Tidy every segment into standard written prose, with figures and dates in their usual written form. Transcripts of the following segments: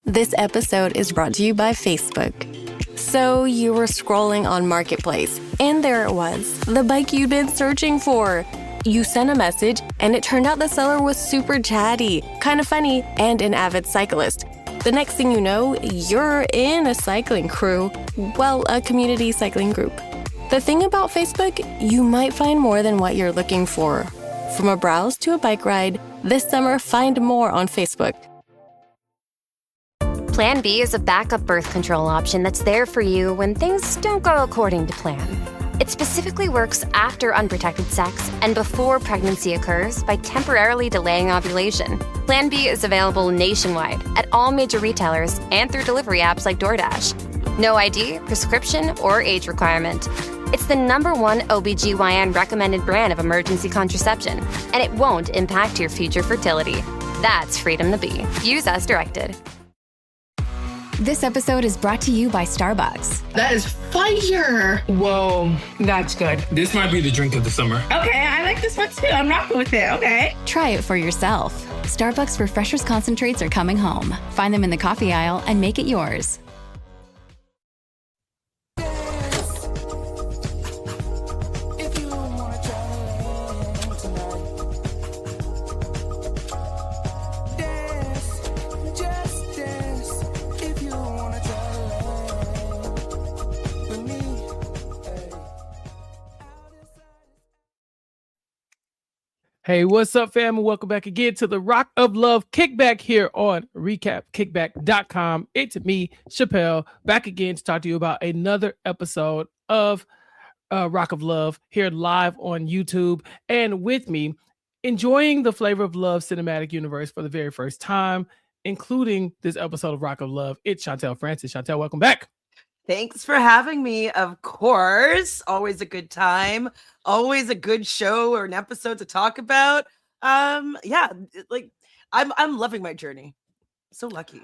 This episode is brought to you by Facebook. So you were scrolling on Marketplace, and there it was, the bike you'd been searching for. You sent a message, and it turned out the seller was super chatty, kind of funny, and an avid cyclist. The next thing you know, you're in a cycling crew. Well, a community cycling group. The thing about Facebook, you might find more than what you're looking for. From a browse to a bike ride, this summer find more on Facebook. Plan B is a backup birth control option that's there for you when things don't go according to plan. It specifically works after unprotected sex and before pregnancy occurs by temporarily delaying ovulation. Plan B is available nationwide at all major retailers and through delivery apps like DoorDash. No ID, prescription, or age requirement. It's the #1 OBGYN recommended brand of emergency contraception, and it won't impact your future fertility. That's freedom to be. Use as directed. This episode is brought to you by Starbucks. That is fire. Whoa, that's good. This might be the drink of the summer. Okay, I like this one too. I'm rocking with it. Okay. Try it for yourself. Starbucks Refreshers Concentrates are coming home. Find them in the coffee aisle and make it yours. Hey, what's up, fam? And welcome back again to the Rock of Love Kickback here on recapkickback.com. It's me, Chappell, back again to talk to you about another episode of Rock of Love here live on YouTube. And with me, enjoying the Flavor of Love cinematic universe for the very first time, including this episode of Rock of Love, it's Chantele Francis. Chantele, welcome back. Thanks for having me. Of course, always a good time, always a good show or an episode to talk about. Yeah, like I'm loving my journey. So lucky.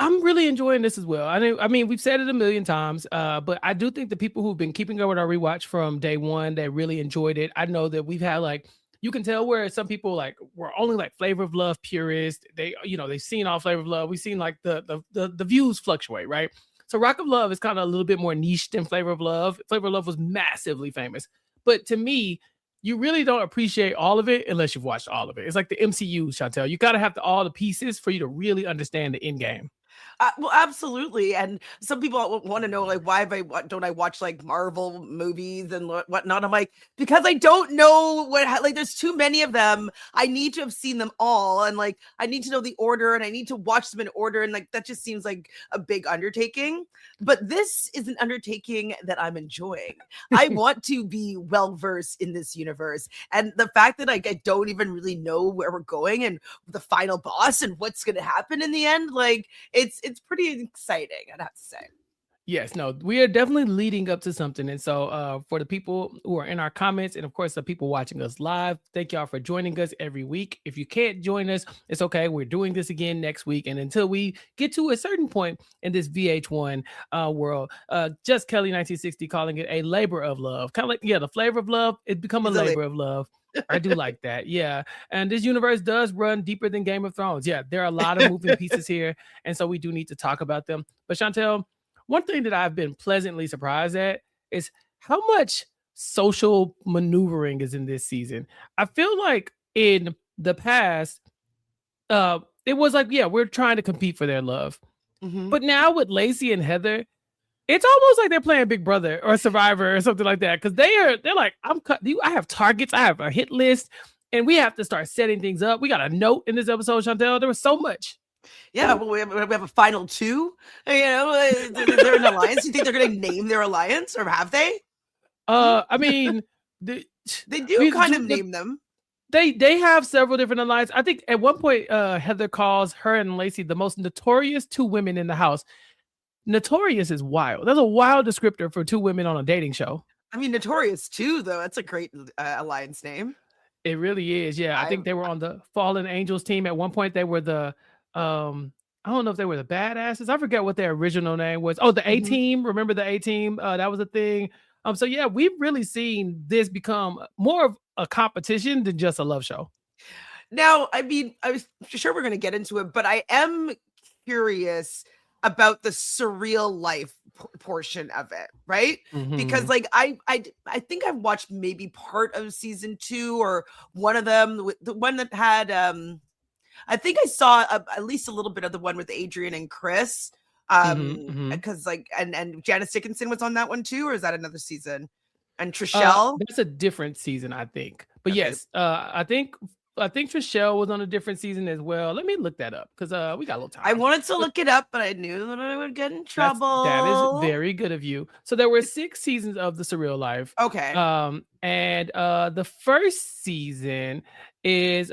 I'm really enjoying this as well. I mean, we've said it a million times, but I do think the people who've been keeping up with our rewatch from day one, they really enjoyed it. I know that we've had you can tell where some people were only Flavor of Love purists. They've seen all Flavor of Love. We've seen the views fluctuate, right? So Rock of Love is kind of a little bit more niche than Flavor of Love. Flavor of Love was massively famous. But to me, you really don't appreciate all of it unless you've watched all of it. It's like the MCU, Chantele. You got to have all the pieces for you to really understand the end game. Well, absolutely. And some people want to know, why don't I watch Marvel movies and whatnot? I'm like, because I don't know there's too many of them. I need to have seen them all. And I need to know the order and I need to watch them in order. And that just seems like a big undertaking. But this is an undertaking that I'm enjoying. I want to be well-versed in this universe. And the fact that I don't even really know where we're going and the final boss and what's going to happen in the end, it's pretty exciting, I'd have to say. Yes, no, we are definitely leading up to something. And so for the people who are in our comments and of course the people watching us live, thank y'all for joining us every week. If you can't join us, it's okay. We're doing this again next week. And until we get to a certain point in this VH1 world, just Kelly 1960 calling it a labor of love. Kind of the Flavor of Love, it's become a labor of love. I do like that. Yeah. And this universe does run deeper than Game of Thrones. Yeah. There are a lot of moving pieces here. And so we do need to talk about them. But Chantele, one thing that I've been pleasantly surprised at is how much social maneuvering is in this season. I feel like in the past, it was we're trying to compete for their love. Mm-hmm. But now with Lacey and Heather, it's almost like they're playing Big Brother or Survivor or something like that. Because they're like, I have targets, I have a hit list, and we have to start setting things up. We got a note in this episode, Chantele. There was so much. Yeah, well, we have a final two. They're an alliance. You think they're going to name their alliance, or have they? I mean, they do kind of name them. They have several different alliances. I think at one point, Heather calls her and Lacey the most notorious two women in the house. Notorious is wild. That's a wild descriptor for two women on a dating show. I mean, Notorious too, though. That's a great alliance name. It really is. Yeah, I think they were on the Fallen Angels team. At one point, they were the I don't know if they were the badasses. I forget what their original name was. Oh, the A-Team. Remember the A-Team? That was a thing. So yeah, we've really seen this become more of a competition than just a love show. Now, I mean, I was sure we're going to get into it, but I am curious about the surreal life portion of it, right? Because Mhm. like I think I've watched maybe part of season 2 or one of them, the one that had I think I saw at least a little bit of the one with Adrian and Chris. Mhm. Mhm. Because like and Janice Dickinson was on that one too, or is that another season? And Trishelle. That's a different season, I think. But Okay. yes, I think Trishelle was on a different season as well. Let me look that up because we got a little time. I wanted to look it up, but I knew that I would get in trouble. That is very good of you. So there were 6 seasons of The Surreal Life. Okay. And the first season is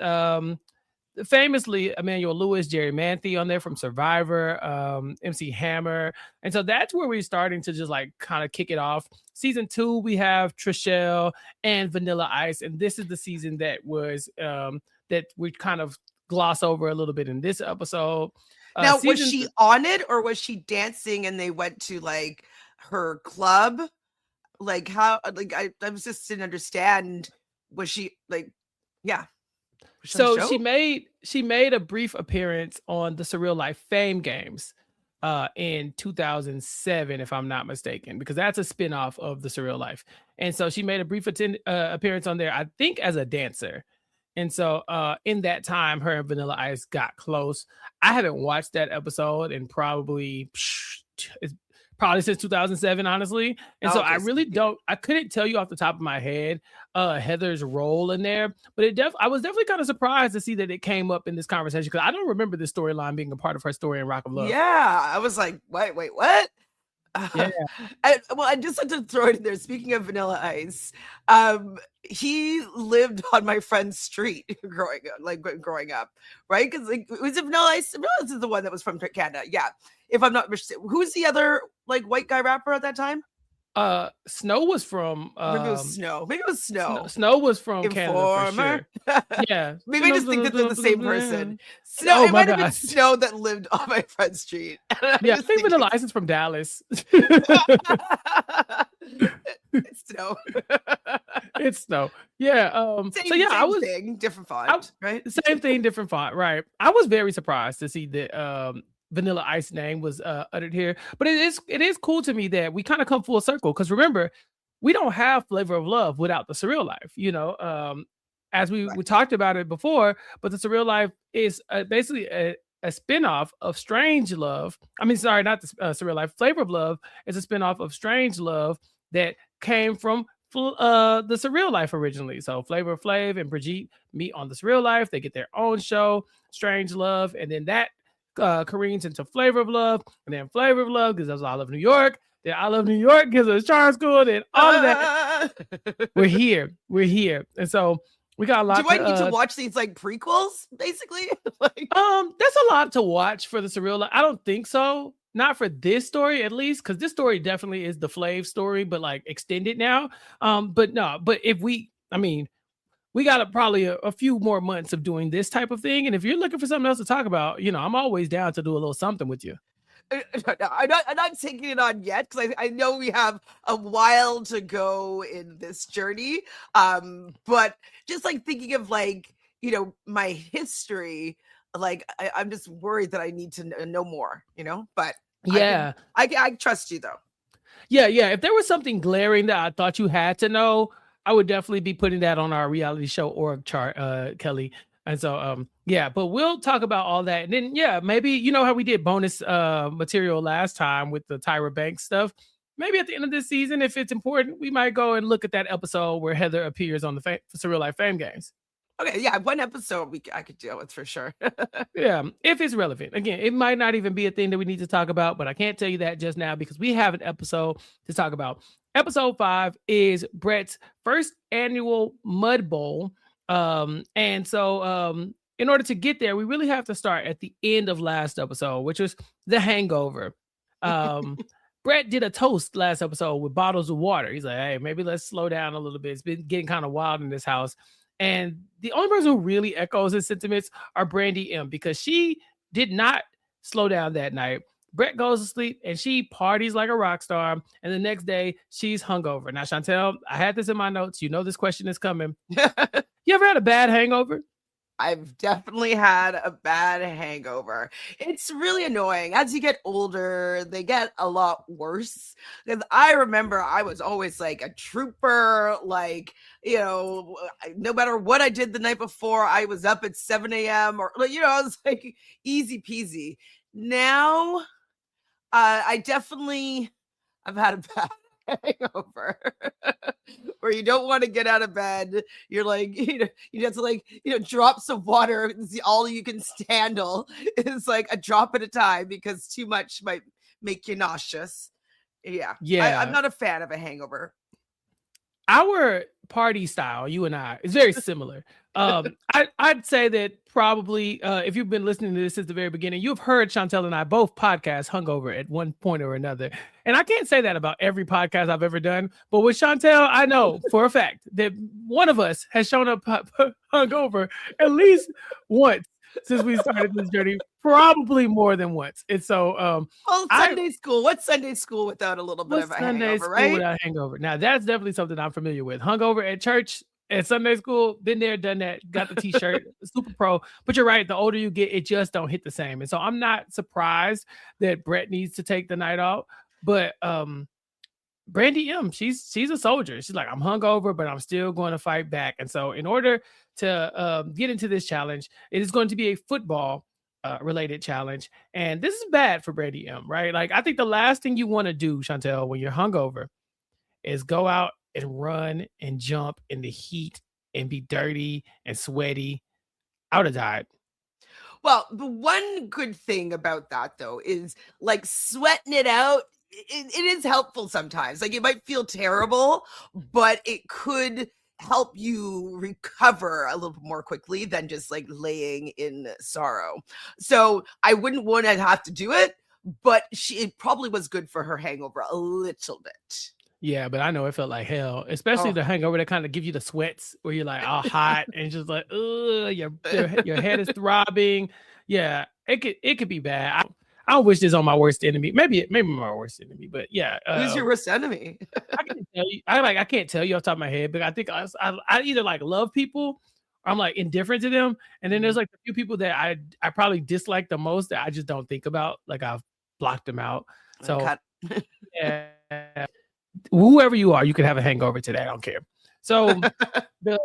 famously Emmanuel Lewis, Jerry Manthe on there from Survivor, MC Hammer. And so that's where we're starting to just like kind of kick it off. Season 2, we have Trishelle and Vanilla Ice. And this is the season that was that we kind of gloss over a little bit in this episode. Now, was she on it or was she dancing and they went to like her club? Like how, like I was just didn't understand. Was she like, yeah. So she made a brief appearance on the Surreal Life Fame Games in 2007, if I'm not mistaken, because that's a spinoff of the Surreal Life. And so she made a brief appearance on there, I think, as a dancer. And so in that time, her and Vanilla Ice got close. I haven't watched that episode in probably since 2007, honestly. And so I really I couldn't tell you off the top of my head Heather's role in there, but I was definitely kind of surprised to see that it came up in this conversation because I don't remember this storyline being a part of her story in Rock of Love. Yeah, I was like, wait, what? Yeah. I just had to throw it in there. Speaking of Vanilla Ice, he lived on my friend's street growing up, right? Because like, was it Vanilla Ice? Vanilla Ice is the one that was from Canada. Yeah, if I'm not mistaken. Who's the other like white guy rapper at that time? Snow was from maybe it was Snow. Maybe it was Snow. Snow was from Informer. Canada for sure. Yeah. Maybe I just think that they're the same person. Snow, it might have been Snow that lived on my friend's street. Yeah, I think Vanilla Ice is from Dallas. It's Snow. It's Snow. Yeah. Same thing, different font, right? Same thing, different font, right? I was very surprised to see that Vanilla Ice name was uttered here, but it is cool to me that we kind of come full circle because remember, we don't have Flavor of Love without the Surreal Life, as we talked about it before, but the Surreal Life is basically a spinoff of Strange Love. I mean, sorry, not the Surreal Life. Flavor of Love is a spinoff of Strange Love that came from the Surreal Life originally. So Flavor Flav and Brigitte meet on the Surreal Life. They get their own show, Strange Love, and then that careens into Flavor of Love, and then Flavor of Love gives us I Love New York. Then I Love New York gives us Charm School, and all of that. We're here, and so we got a lot. Do I need to watch these like prequels, basically? That's a lot to watch for the Surreal Life. I don't think so. Not for this story, at least, because this story definitely is the Flav story, but like extended now. But if we got probably a few more months of doing this type of thing. And if you're looking for something else to talk about, I'm always down to do a little something with you. I'm not taking it on yet because I know we have a while to go in this journey. But just like thinking of like, my history, like I'm just worried that I need to know more, but yeah, I trust you though. Yeah. If there was something glaring that I thought you had to know, I would definitely be putting that on our reality show org chart, Kelly. And so, but we'll talk about all that. And then, maybe, how we did bonus material last time with the Tyra Banks stuff. Maybe at the end of this season, if it's important, we might go and look at that episode where Heather appears on the Surreal Life Fame Games. Okay, yeah, one episode I could deal with for sure. Yeah, if it's relevant. Again, it might not even be a thing that we need to talk about, but I can't tell you that just now because we have an episode to talk about. Episode 5 is Brett's first annual Mudbowl. And so in order to get there, we really have to start at the end of last episode, which was the hangover. Brett did a toast last episode with bottles of water. He's like, hey, maybe let's slow down a little bit. It's been getting kind of wild in this house. And the only person who really echoes his sentiments are Brandy M, because she did not slow down that night. Brett goes to sleep and she parties like a rock star. And the next day she's hungover. Now, Chantele, I had this in my notes. This question is coming. You ever had a bad hangover? I've definitely had a bad hangover. It's really annoying. As you get older, they get a lot worse. Because I remember I was always like a trooper, like, no matter what I did the night before, I was up at 7 a.m. or, I was like easy peasy. Now, I've had a bad hangover where you don't want to get out of bed. You're like, you have to like, drop some water. It's all you can handle is like a drop at a time because too much might make you nauseous. Yeah. I'm not a fan of a hangover. Our party style, you and I, is very similar. I'd say that probably if you've been listening to this since the very beginning, you've heard Chantele and I both podcast hungover at one point or another. And I can't say that about every podcast I've ever done, but with Chantele, I know for a fact that one of us has shown up hungover at least once since we started this journey, probably more than once. And so Sunday school. What's Sunday school without a little bit of a hangover, right? Without hangover. Now that's definitely something I'm familiar with. Hungover at church, at Sunday school, been there, done that, got the t-shirt, super pro. But you're right, the older you get, it just don't hit the same. And so I'm not surprised that Brett needs to take the night off. But Brandy M, she's a soldier. She's like, I'm hungover, but I'm still going to fight back. And so in order to get into this challenge, it is going to be a football related challenge. And this is bad for Brandy M, right? Like, I think the last thing you want to do, Chantele, when you're hungover is go out and run and jump in the heat and be dirty and sweaty. I would have died. Well, the one good thing about that, though, is like sweating it out. It is helpful sometimes. Like, it might feel terrible, but it could help you recover a little more quickly than just like laying in sorrow. So I wouldn't want to have to do it, but it probably was good for her hangover a little bit. Yeah, but I know it felt like hell, especially the hangover that kind of give you the sweats where you're like all hot and just like, your head is throbbing. Yeah, it could be bad. I don't wish this on my worst enemy. Maybe my worst enemy, but yeah. Who's your worst enemy? I can't tell you. I can't tell you off the top of my head, but I think I either like love people or I'm like indifferent to them. And then there's like a few people that I probably dislike the most that I just don't think about. Like, I've blocked them out. So yeah, whoever you are, you could have a hangover today. I don't care. So the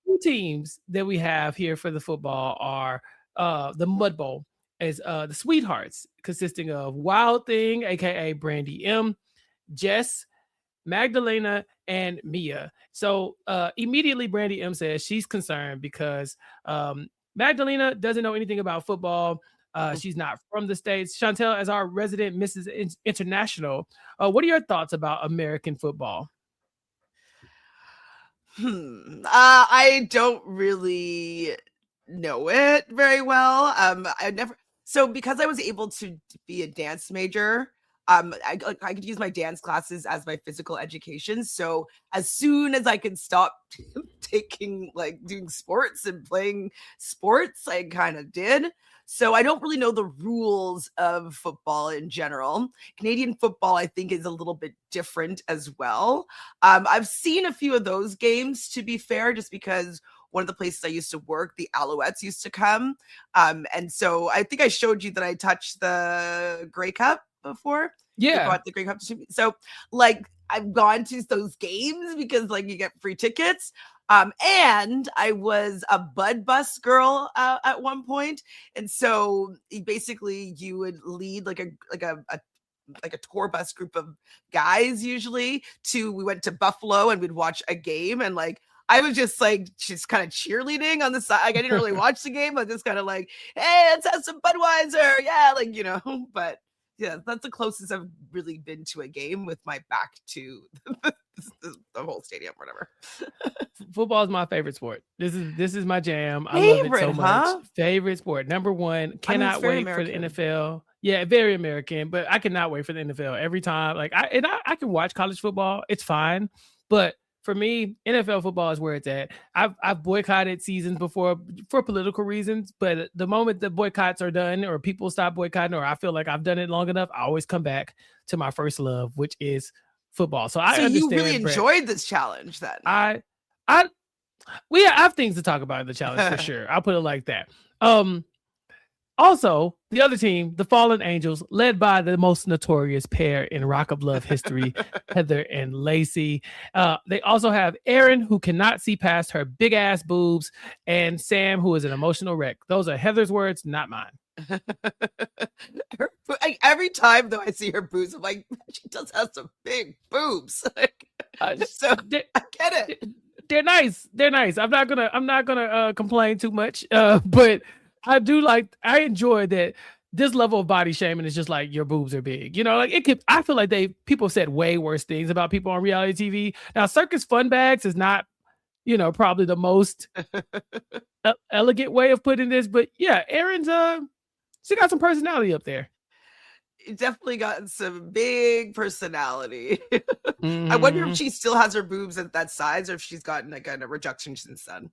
two teams that we have here for the football are the Mudlbowl is the Sweethearts, consisting of Wild Thing, aka Brandy M, Jess, Magdalena, and Mia. So immediately Brandy M says she's concerned because Magdalena doesn't know anything about football. She's not from the States. Chantele, as our resident Mrs. International, what are your thoughts about American football? I don't really know it very well. So because I was able to be a dance major, I could use my dance classes as my physical education. So as soon as I could stop doing sports and playing sports, I kind of did. So I don't really know the rules of football in general. Canadian football, I think, is a little bit different as well. I've seen a few of those games, to be fair, just because one of the places I used to work, the Alouettes used to come. And so I think I showed you that I touched the Grey Cup before. Yeah. Got the Grey Cup. So like I've gone to those games because like you get free tickets. And I was a Bud Bus girl at one point. And so basically you would lead like a tour bus group of guys usually we went to Buffalo and we'd watch a game, and like I was just kind of cheerleading on the side. Like I didn't really watch the game. I was just kind of like, hey, let's have some Budweiser. Yeah, but yeah, that's the closest I've really been to a game with my back to the whole stadium, whatever. Football is my favorite sport. This is my jam. I love it so much. Huh? Favorite sport. Number one. Cannot wait American. For the NFL. Yeah, very American, but I cannot wait for the NFL every time. Like I can watch college football. It's fine. But for me, NFL football is where it's at. I've boycotted seasons before for political reasons, but the moment the boycotts are done or people stop boycotting or I feel like I've done it long enough, I always come back to my first love, which is football. So I understand. You really enjoyed this challenge then? We have things to talk about in the challenge for sure. I'll put it like that. Also, the other team, the Fallen Angels, led by the most notorious pair in Rock of Love history, Heather and Lacey. They also have Erin, who cannot see past her big ass boobs, and Sam, who is an emotional wreck. Those are Heather's words, not mine. Every time though I see her boobs, I'm like, she does have some big boobs. So I get it. They're nice. They're nice. I'm not gonna complain too much. But I enjoy that this level of body shaming is just like your boobs are big. You know, like it could. I feel like people said way worse things about people on reality TV. Now, Circus Fun Bags is not, probably the most elegant way of putting this, but yeah, Erin's she got some personality up there. Definitely got some big personality. I wonder if she still has her boobs at that size, or if she's gotten like a reduction since then.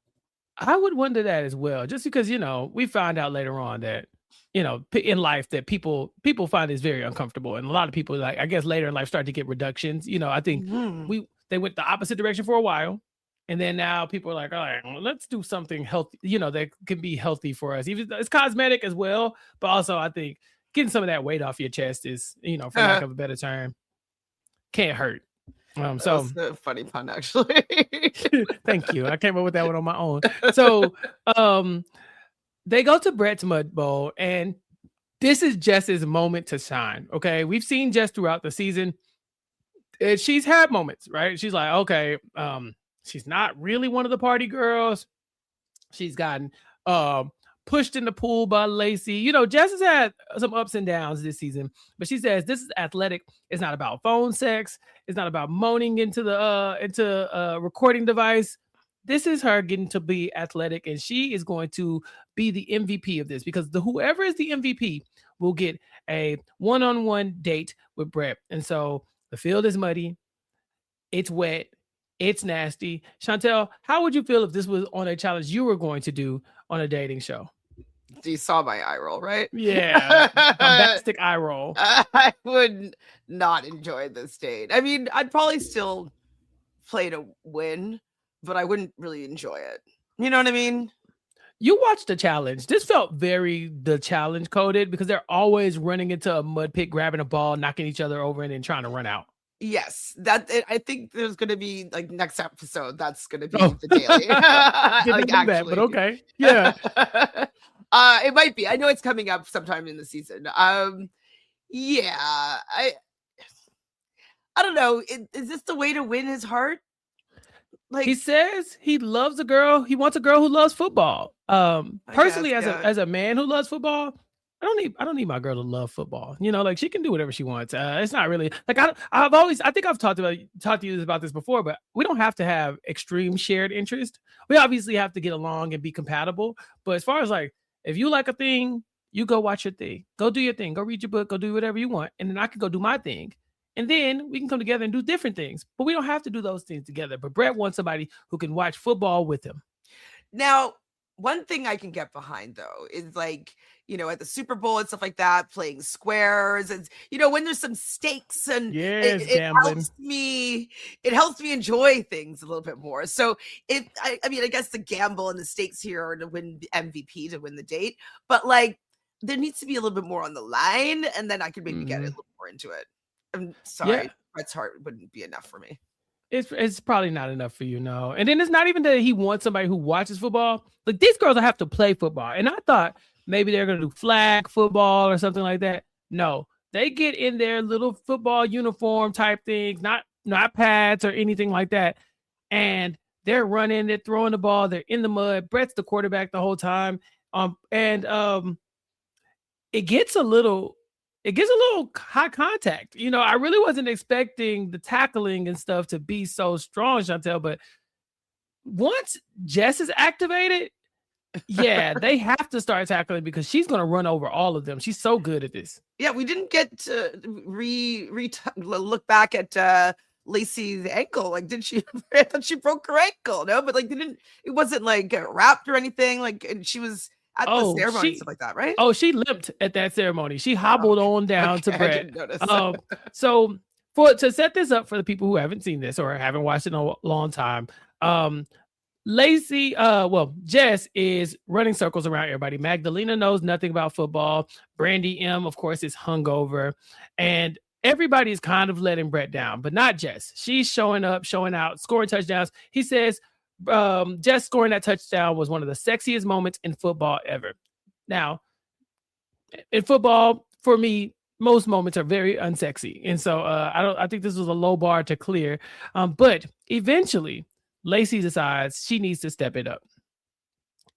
I would wonder that as well, just because we find out later on that in life that people find this very uncomfortable, and a lot of people, like, I guess later in life, start to get reductions. I think they went the opposite direction for a while, and then now people are like, all right, well, let's do something healthy, that can be healthy for us. Even it's cosmetic as well, but also I think getting some of that weight off your chest is, for lack of a better term, can't hurt. So that's a funny pun, actually. Thank you. I came up with that one on my own. So they go to Brett's Mudlbowl, and this is Jess's moment to shine. Okay. We've seen Jess throughout the season. She's had moments, right? She's like, okay, she's not really one of the party girls. She's gotten pushed in the pool by Lacey. Jess has had some ups and downs this season, but she says this is athletic. It's not about phone sex. It's not about moaning into the recording device. This is her getting to be athletic, and she is going to be the MVP of this, because whoever is the MVP will get a one-on-one date with Brett. And so the field is muddy. It's wet. It's nasty. Chantele, how would you feel if this was on a challenge you were going to do on a dating show? You saw my eye roll, right? Yeah. Bombastic eye roll. I would not enjoy this date. I mean, I'd probably still play to win, but I wouldn't really enjoy it. You know what I mean? You watched the challenge. This felt very the challenge coded, because they're always running into a mud pit, grabbing a ball, knocking each other over, and then trying to run out. Yes, I think there's going to be like next episode. That's going to be the daily. Like, actually, that, but okay, yeah. It might be. I know it's coming up sometime in the season. Yeah, I don't know. Is this the way to win his heart? Like, he says he loves a girl. He wants a girl who loves football. Personally, as a man who loves football, I don't need my girl to love football. Like, she can do whatever she wants. It's not really like I think I've talked to you about this before, but we don't have to have extreme shared interest. We obviously have to get along and be compatible. But as far as like, if you like a thing, you go watch your thing, go do your thing, go read your book, go do whatever you want, and then I can go do my thing, and then we can come together and do different things. But we don't have to do those things together. But Brett wants somebody who can watch football with him. Now, one thing I can get behind though is like, at the Super Bowl and stuff like that, playing squares, and when there's some stakes, and it helps me enjoy things a little bit more. So I guess the gamble and the stakes here are to win the MVP, to win the date, but like there needs to be a little bit more on the line, and then I could maybe get a little more into it. I'm sorry, Brett's heart wouldn't be enough for me. It's probably not enough for you, no. And then it's not even that he wants somebody who watches football. Like, these girls have to play football. And I thought maybe they're going to do flag football or something like that. No, they get in their little football uniform type things, not pads or anything like that. And they're running, they're throwing the ball, they're in the mud. Brett's the quarterback the whole time. It gets a little high contact. I really wasn't expecting the tackling and stuff to be so strong, Chantele, but once Jess is activated, yeah, they have to start tackling, because she's going to run over all of them. She's so good at this. Yeah, we didn't get to look back at Lacey's ankle. Like, did she? I thought she broke her ankle. No, but like, it wasn't like wrapped or anything. Like, and she was at the ceremony and stuff like that, right? Oh, she limped at that ceremony. She hobbled on down to Brett. I didn't notice. So to set this up for the people who haven't seen this or haven't watched it in a long time, Lacey, Jess is running circles around everybody. Magdalena knows nothing about football. Brandy M, of course, is hungover. And everybody's kind of letting Brett down, but not Jess. She's showing up, showing out, scoring touchdowns. He says Jess scoring that touchdown was one of the sexiest moments in football ever. Now, in football, for me, most moments are very unsexy. And so I think this was a low bar to clear. But eventually, Lacey decides she needs to step it up.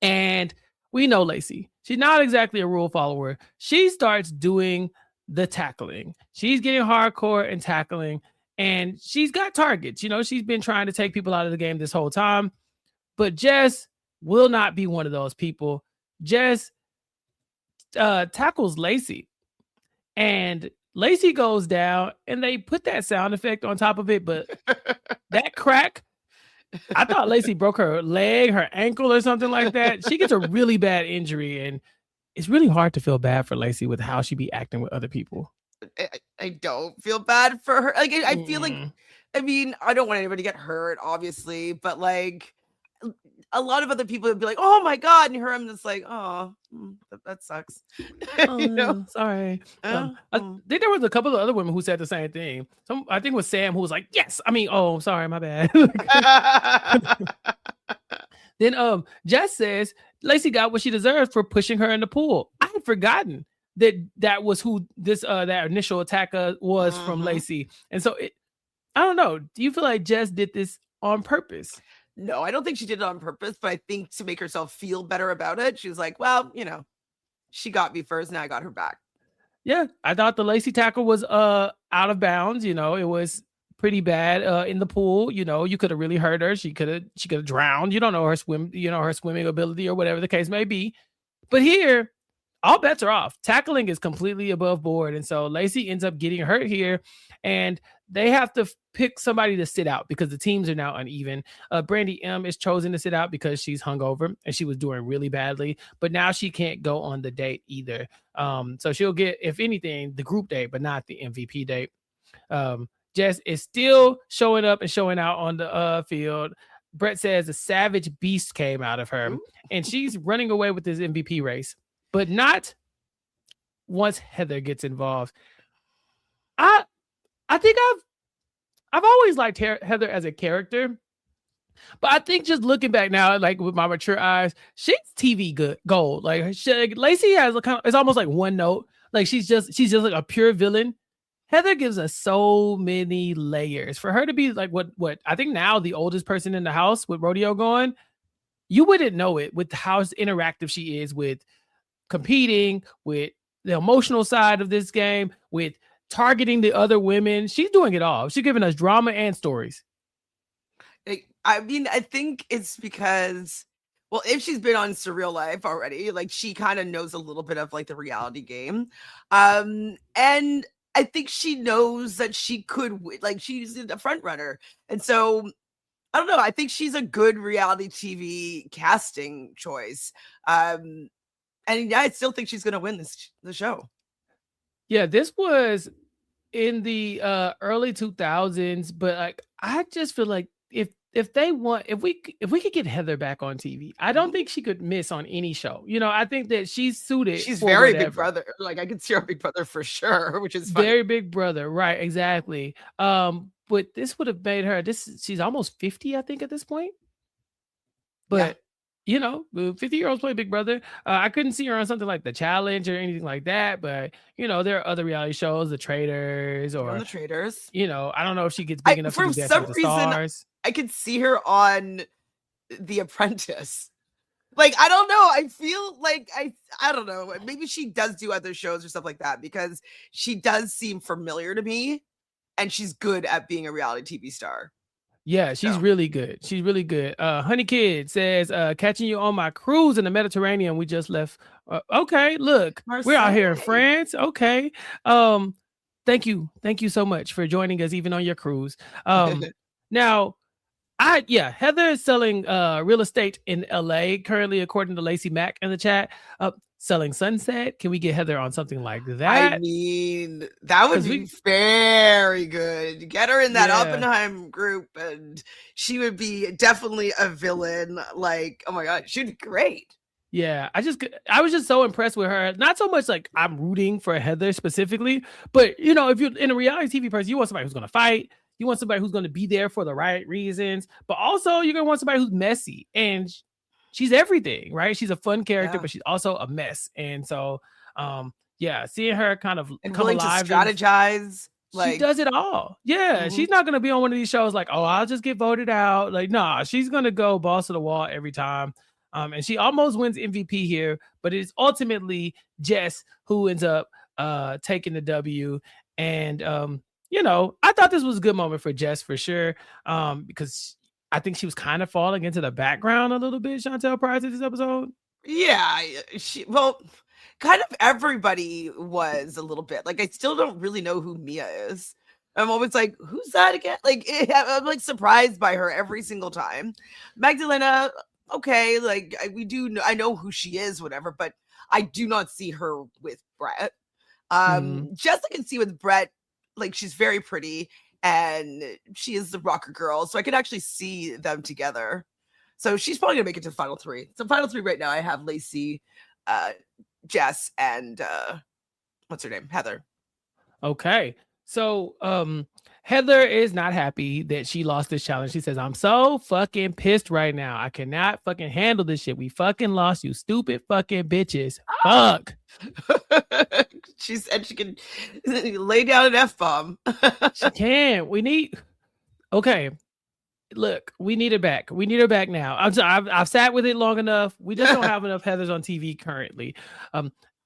And we know Lacey. She's not exactly a rule follower. She starts doing the tackling. She's getting hardcore and tackling. And she's got targets. You know, she's been trying to take people out of the game this whole time. But Jess will not be one of those people. Jess tackles Lacey. And Lacey goes down. And they put that sound effect on top of it. But that crack... I thought Lacey broke her leg, her ankle, or something like that. She gets a really bad injury, and it's really hard to feel bad for Lacey with how she be acting with other people. I don't feel bad for her. Like, I feel like, I mean, I don't want anybody to get hurt, obviously, but like a lot of other people would be like, "Oh my God," and her, I'm just like, "Oh, that sucks." Oh, you know? Sorry. I think there was a couple of other women who said the same thing. I think it was Sam who was like, "Yes." I mean, oh, sorry, my bad. Then Jess says Lacey got what she deserved for pushing her in the pool. I had forgotten that was who this that initial attacker was from Lacey, and so I don't know. Do you feel like Jess did this on purpose? No, I don't think she did it on purpose, but I think to make herself feel better about it, she was like, well, you know, she got me first, now I got her back. Yeah, I thought the Lacey tackle was out of bounds. You know, it was pretty bad in the pool. You know, you could have really hurt her. She could have drowned. You don't know her swimming ability or whatever the case may be. But here, all bets are off. Tackling is completely above board. And so Lacey ends up getting hurt here. And they have to pick somebody to sit out because the teams are now uneven. Brandy M is chosen to sit out because she's hungover and she was doing really badly. But now she can't go on the date either. So she'll get, if anything, the group date, but not the MVP date. Jess is still showing up and showing out on the field. Brett says a savage beast came out of her. And she's running away with this MVP race. But not once Heather gets involved. I think I've always liked Heather as a character, but I think just looking back now, like with my mature eyes, she's TV gold. Like Lacey has it's almost like one note. Like she's just like a pure villain. Heather gives us so many layers. For her to be like what I think now the oldest person in the house with rodeo going, you wouldn't know it with how interactive she is with competing, with the emotional side of this game, with targeting the other women. She's doing it all. She's giving us drama and stories. I mean, I think it's because, well, if she's been on Surreal Life already, like she kind of knows a little bit of like the reality game. And I think she knows that she could, like she's a front runner. And so I don't know. I think she's a good reality TV casting choice. And yeah, I still think she's going to win the show. Yeah, this was in the early 2000s, but like I just feel like if we could get Heather back on TV, I don't think she could miss on any show. You know, I think that she's suited. She's very Big Brother. Like I could see her Big Brother for sure, which is funny. Very Big Brother, right? Exactly. But this would have made her. She's almost 50, I think, at this point. But. Yeah. You know, 50-year-olds play Big Brother. I couldn't see her on something like The Challenge or anything like that. But, you know, there are other reality shows, The Traitors or The Traitors. You know, I don't know if she gets big enough to do that with the stars. I could see her on The Apprentice. Like, I don't know. I feel like I don't know. Maybe she does do other shows or stuff like that because she does seem familiar to me and she's good at being a reality TV star. Yeah, she's really good. She's really good. Honey Kid says, catching you on my cruise in the Mediterranean. We just left. Okay, look, we're out here in France. Okay. Thank you. Thank you so much for joining us, even on your cruise. Now, Heather is selling real estate in LA currently, according to Lacey Mack in the chat. Selling Sunset? Can we get Heather on something like that? I mean, that would be very good. Get her in that Oppenheim group, and she would be definitely a villain. Like, oh my god, she'd be great. Yeah, I was just so impressed with her. Not so much like I'm rooting for Heather specifically, but you know, if you're in a reality TV person, you want somebody who's going to fight. You want somebody who's going to be there for the right reasons, but also you're going to want somebody who's messy, and she's everything, right? She's a fun character, but she's also a mess. And so, seeing her kind of and come willing to alive, strategize. She does it all. Yeah, she's not going to be on one of these shows like, oh, I'll just get voted out. Like, nah, she's going to go balls to the wall every time. And she almost wins MVP here, but it's ultimately Jess who ends up taking the W. And, I thought this was a good moment for Jess for sure, because I think she was kind of falling into the background a little bit, Chantele, prior to this episode. Yeah, kind of everybody was a little bit. Like, I still don't really know who Mia is. I'm always like, who's that again? Like, I'm like surprised by her every single time. Magdalena, okay, like I know who she is, whatever, but I do not see her with Brett. Just I can see with Brett, like she's very pretty and she is the rocker girl, so I can actually see them together. So she's probably gonna make it to final three. So final three right now, I have Lacey, Jess, and what's her name, Heather. Okay, so Heather is not happy that she lost this challenge. She says, I'm so fucking pissed right now. I cannot fucking handle this shit. We fucking lost, you stupid fucking bitches. Fuck. She said she can lay down an F-bomb. She can. Okay. Look, we need her back. We need her back now. I've sat with it long enough. We just don't have enough Heathers on TV currently.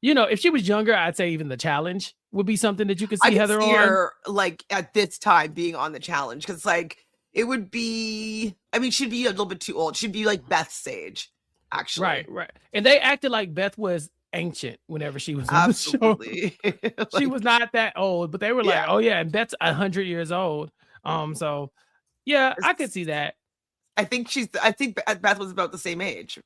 If she was younger, I'd say even the challenge would be something that you could see Heather on. Her, like at this time being on the challenge, because like it would be. I mean, she'd be a little bit too old. She'd be like Beth's age, actually. Right. And they acted like Beth was ancient whenever she was on the show. Like, she was not that old, but they were like, oh yeah, and Beth's 100 years old. So yeah, I could see that. I think Beth was about the same age.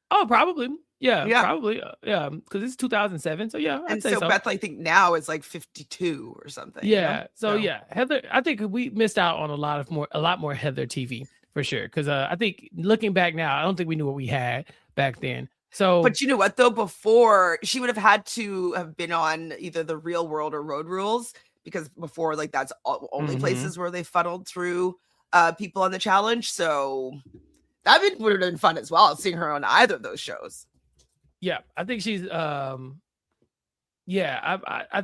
Oh, probably. Yeah, probably. Yeah, because it's 2007. So yeah, I'd say so. Beth, I think now is like 52 or something. Yeah. So yeah, Heather. I think we missed out on a lot more Heather TV for sure. Because I think looking back now, I don't think we knew what we had back then. So, but you know what though? Before she would have had to have been on either The Real World or Road Rules, because before like that's only places where they funneled through people on the challenge. So that would have been fun as well, seeing her on either of those shows. Yeah, I think she's I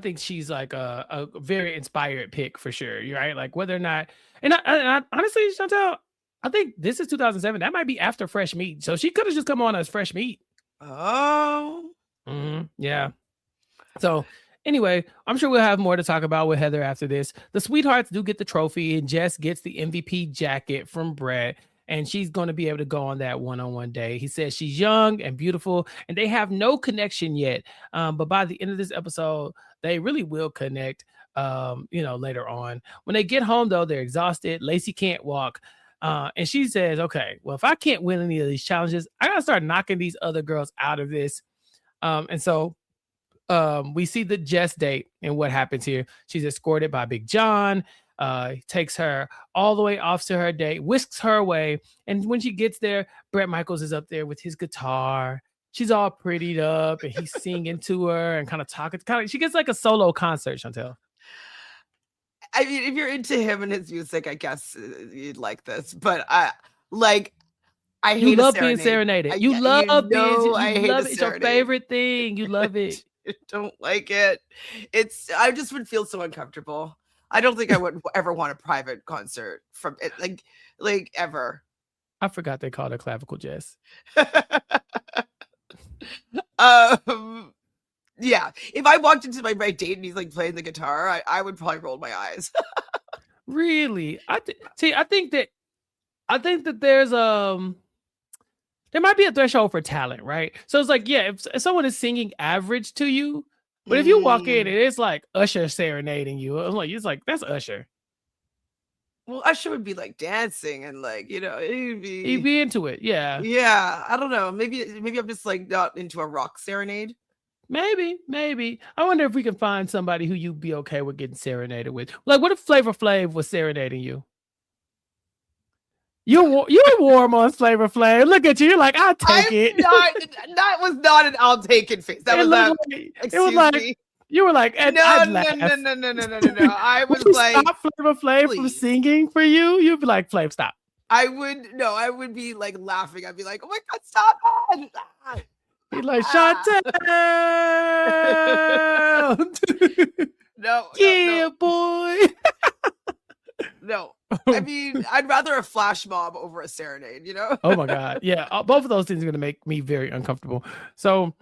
think she's like a very inspired pick for sure. You're right. Like whether or not, and I honestly, Chantele, I think this is 2007. That might be after Fresh Meat. So she could have just come on as Fresh Meat. Oh. Yeah. So anyway, I'm sure we'll have more to talk about with Heather after this. The Sweethearts do get the trophy, and Jess gets the MVP jacket from Brett. And she's going to be able to go on that one-on-one day. He says she's young and beautiful, and they have no connection yet. But by the end of this episode, they really will connect, later on. When they get home, though, they're exhausted. Lacey can't walk. And she says, okay, well, if I can't win any of these challenges, I got to start knocking these other girls out of this. And so we see the Jess date and what happens here. She's escorted by Big John. Takes her all the way off to her date, whisks her away. And when she gets there, Bret Michaels is up there with his guitar. She's all prettied up and he's singing to her and kind of talking. She gets like a solo concert, Chantele. I mean, if you're into him and his music, I guess you'd like this. But I hate you love being serenaded. You love being. You love it. It's your favorite thing. You love it. I don't like it. I just would feel so uncomfortable. I don't think I would ever want a private concert from it, like ever. I forgot they called her Clavicle Jess. Yeah. If I walked into my date and he's like playing the guitar, I would probably roll my eyes. Really? I think that there's there might be a threshold for talent, right? So it's like, yeah, if someone is singing average to you. But if you walk in and it's like Usher serenading you, it's like that's Usher. Well, Usher would be like dancing and like, you know, He'd be into it. Yeah. Yeah, I don't know. Maybe I'm just like not into a rock serenade. Maybe. I wonder if we can find somebody who you'd be okay with getting serenaded with. Like, what if Flavor Flav was serenading you? You're warm on Flavor Flav. Look at you. You're like, I'll take it. That was not an I'll take it face. That was me. You were like, no. I was like, stop Flavor Flav from singing for you. You'd be like, Flav, stop. I would be like laughing. I'd be like, oh my God, stop it. He's like, Chantele. No, boy. No. I mean, I'd rather a flash mob over a serenade, you know? Oh my God. Yeah. Both of those things are going to make me very uncomfortable. So,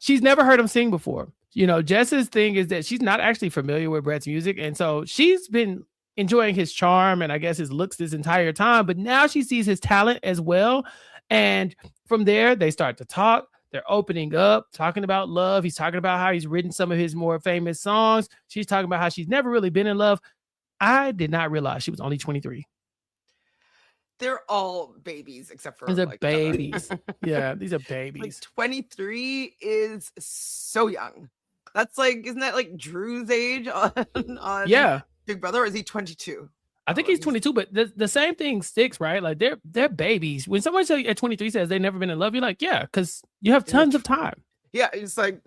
she's never heard him sing before. You know, Jess's thing is that she's not actually familiar with Brett's music. And so she's been enjoying his charm and I guess his looks this entire time. But now she sees his talent as well. And from there, they start to talk. They're opening up, talking about love. He's talking about how he's written some of his more famous songs. She's talking about how she's never really been in love. I did not realize she was only 23. They're all babies except for these are babies. Yeah, these are babies. Like 23 is so young. That's like, isn't that like Drew's age on yeah. Big Brother? Or is he 22? I think he's 22, but the same thing sticks, right? Like they're babies. When someone at 23 says they've never been in love, you're like, yeah, because you have tons of time. Yeah, it's like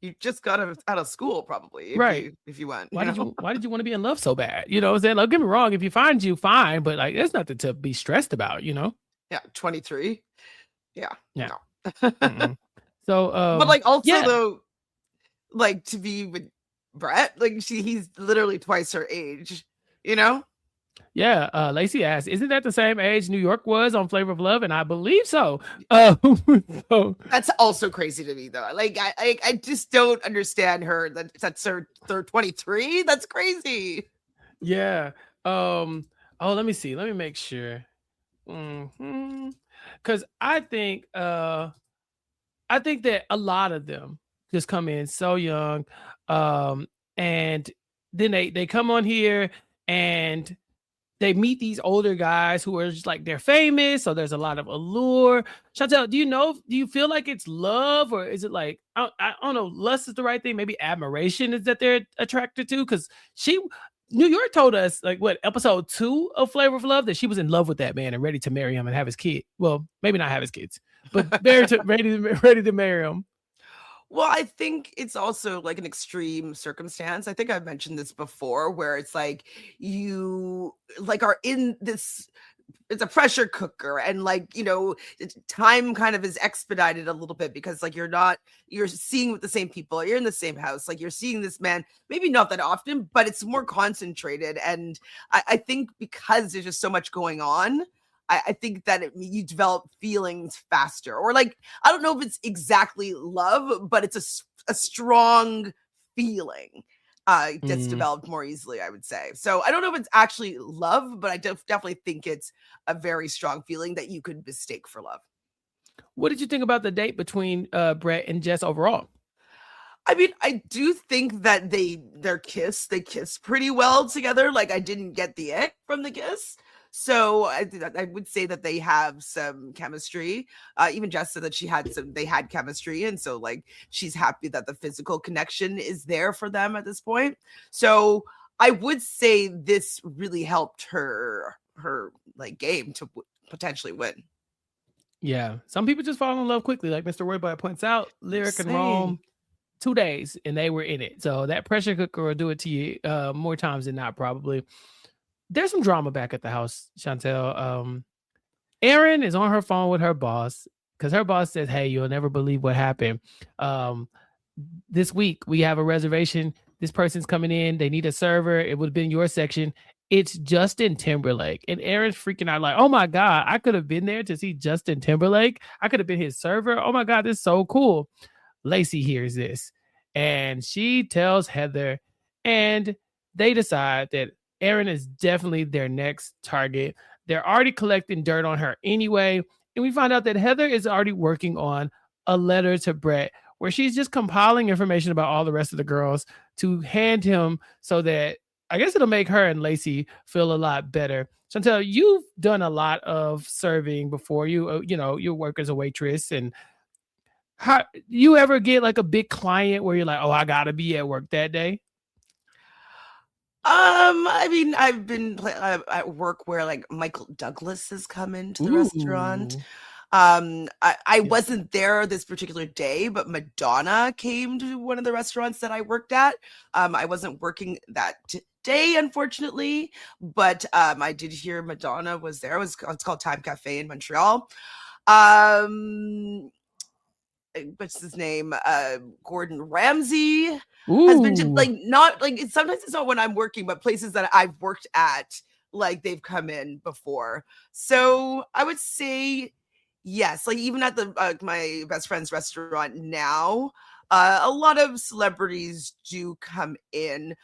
you just got out of school, probably, right? If you went, why did you want to be in love so bad? You know what I'm saying? Like, don't get me wrong, if you find you, fine, but like, there's nothing to be stressed about, you know? Yeah, 23. Yeah. No. So, but like also though, like to be with Brett, like he's literally twice her age, you know? Yeah, Lacey asked, isn't that the same age New York was on Flavor of Love? And I believe so. So that's also crazy to me, though. Like, I just don't understand her. That's her 23. That's crazy. Yeah. Oh, let me see. Let me make sure. Because I think that a lot of them just come in so young, and then they come on here and they meet these older guys who are just like, they're famous. So there's a lot of allure. Chantele, do you feel like it's love, or is it like, I don't know, lust is the right thing. Maybe admiration is that they're attracted to. Cause New York told us like episode 2 of Flavor of Love, that she was in love with that man and ready to marry him and have his kid. Well, maybe not have his kids, but ready to marry him. Well, I think it's also like an extreme circumstance. I think I've mentioned this before, where it's like you like are in this, it's a pressure cooker, and like, you know, time kind of is expedited a little bit because like you're seeing with the same people, you're in the same house, like you're seeing this man, maybe not that often, but it's more concentrated. And I think because there's just so much going on, I think that you develop feelings faster, or like, I don't know if it's exactly love, but it's a strong feeling gets developed more easily, I would say. So I don't know if it's actually love, but I definitely think it's a very strong feeling that you could mistake for love. What did you think about the date between Brett and Jess overall? I mean, I do think that they kiss pretty well together. Like, I didn't get the ick from the kiss. So I would say that they have some chemistry. Even Jess said that they had chemistry. And so like, she's happy that the physical connection is there for them at this point. So I would say this really helped her like game to potentially win. Yeah. Some people just fall in love quickly. Like Mr. Royboy points out, Lyric and Rome, 2 days and they were in it. So that pressure cooker will do it to you more times than not, probably. There's some drama back at the house, Chantele. Erin is on her phone with her boss because her boss says, hey, you'll never believe what happened. This week, we have a reservation. This person's coming in. They need a server. It would have been your section. It's Justin Timberlake. And Erin's freaking out like, oh, my God, I could have been there to see Justin Timberlake. I could have been his server. Oh, my God, this is so cool. Lacey hears this, and she tells Heather, and they decide that Erin is definitely their next target. They're already collecting dirt on her anyway. And we find out that Heather is already working on a letter to Brett where she's just compiling information about all the rest of the girls to hand him so that I guess it'll make her and Lacey feel a lot better. Chantele, you've done a lot of serving before. You work as a waitress, and how you ever get like a big client where you're like, oh, I gotta be at work that day? I mean, I've been at work where like Michael Douglas has come into the restaurant. I wasn't there this particular day, but Madonna came to one of the restaurants that I worked at. I wasn't working that day, unfortunately, but I did hear Madonna was there. It's called Time Cafe in Montreal. What's his name? Gordon Ramsay has been like, not like, sometimes it's not when I'm working, but places that I've worked at, like they've come in before. So I would say yes, like even at the my best friend's restaurant now, a lot of celebrities do come in.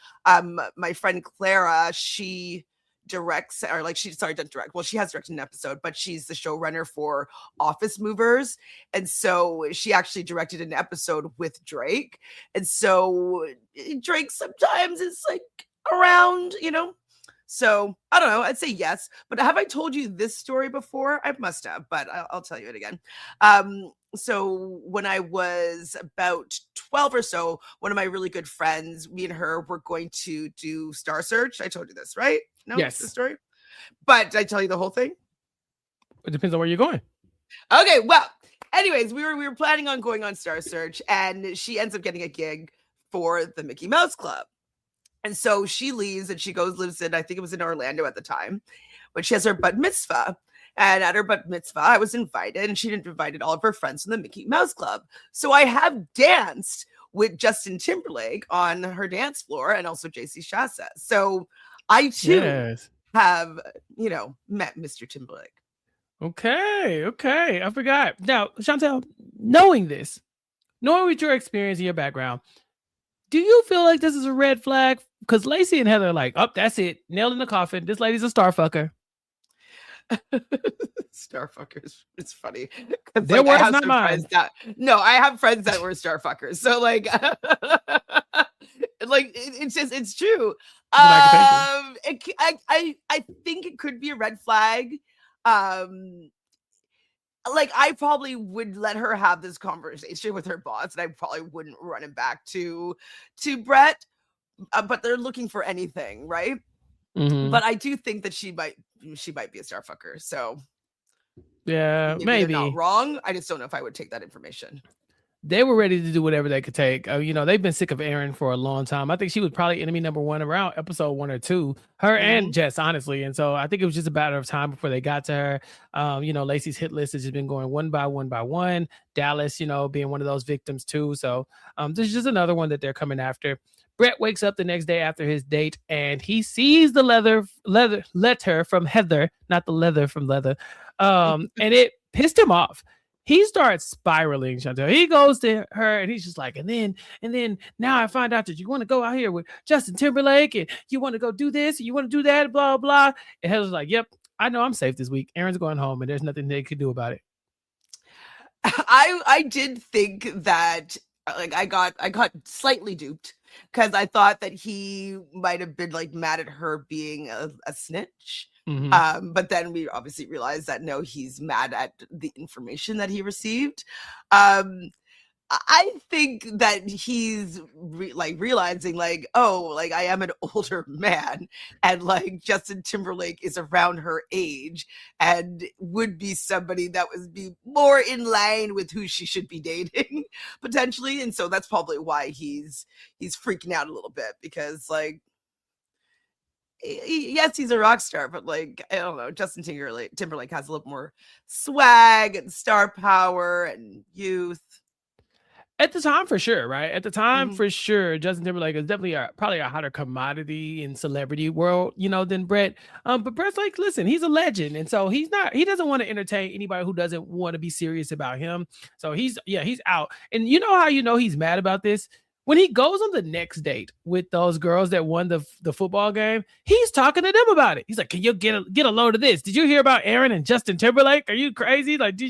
My friend Clara, she directs, or like she doesn't direct. Well, she has directed an episode, but she's the showrunner for Office Movers, and so she actually directed an episode with Drake. And so Drake sometimes is like around, So I don't know. I'd say yes. But have I told you this story before? I must have, but I'll tell you it again. So when I was about 12 or so, one of my really good friends, me and her were going to do Star Search. I told you this, right? No, yes. The story. But did I tell you the whole thing? It depends on where you're going. Okay, well, anyways, we were planning on going on Star Search, and she ends up getting a gig for the Mickey Mouse Club. And so she leaves and she lives in, I think it was in Orlando at the time, but she has her bat mitzvah. And at her bat mitzvah, I was invited, and she invited all of her friends from the Mickey Mouse Club. So I have danced with Justin Timberlake on her dance floor, and also JC Chasez. So I too have, met Mr. Timberlake. Okay. I forgot. Now, Chantele, knowing with your experience and your background, do you feel like this is a red flag? Because Lacey and Heather are like, oh, that's it. Nailed in the coffin. This lady's a star fucker. Star fuckers. It's funny. Their words, not mine. I have friends that were star fuckers. So like, it's true. I think it could be a red flag. Like I probably would let her have this conversation with her boss, and I probably wouldn't run it back to Brett. But they're looking for anything, right? Mm-hmm. But I do think that she might be a star fucker. So yeah, maybe not wrong. I just don't know if I would take that information. They were ready to do whatever they could take. They've been sick of Erin for a long time. I think she was probably enemy number one around episode 1 or 2. Her and Jess, honestly. And so I think it was just a matter of time before they got to her. Lacey's hit list has just been going one by one. Dallas, being one of those victims too. So this is just another one that they're coming after. Brett wakes up the next day after his date, and he sees the letter from Heather, not the leather from leather. And it pissed him off. He starts spiraling, Chantele. He goes to her and he's just like, and then now I find out that you want to go out here with Justin Timberlake and you want to go do this and you want to do that, blah, blah. And Heather's like, yep, I know I'm safe this week. Erin's going home and there's nothing they could do about it. I did think that like I got slightly duped, because I thought that he might have been like mad at her being a snitch. Mm-hmm. But then we obviously realized that no, he's mad at the information that he received. I think that he's realizing like, oh, like I am an older man, and like Justin Timberlake is around her age and would be somebody that would be more in line with who she should be dating potentially. And so that's probably why he's freaking out a little bit, because like, yes, he's a rock star, but like, I don't know, Justin Timberlake has a little more swag and star power and youth. At the time, for sure, right? At the time, for sure, Justin Timberlake is definitely probably a hotter commodity in celebrity world, than Brett. But Brett's like, listen, he's a legend, and so he doesn't want to entertain anybody who doesn't want to be serious about him. So he's out. And you know how he's mad about this? When he goes on the next date with those girls that won the football game, he's talking to them about it. He's like, can you get a load of this? Did you hear about Erin and Justin Timberlake? Are you crazy? Like,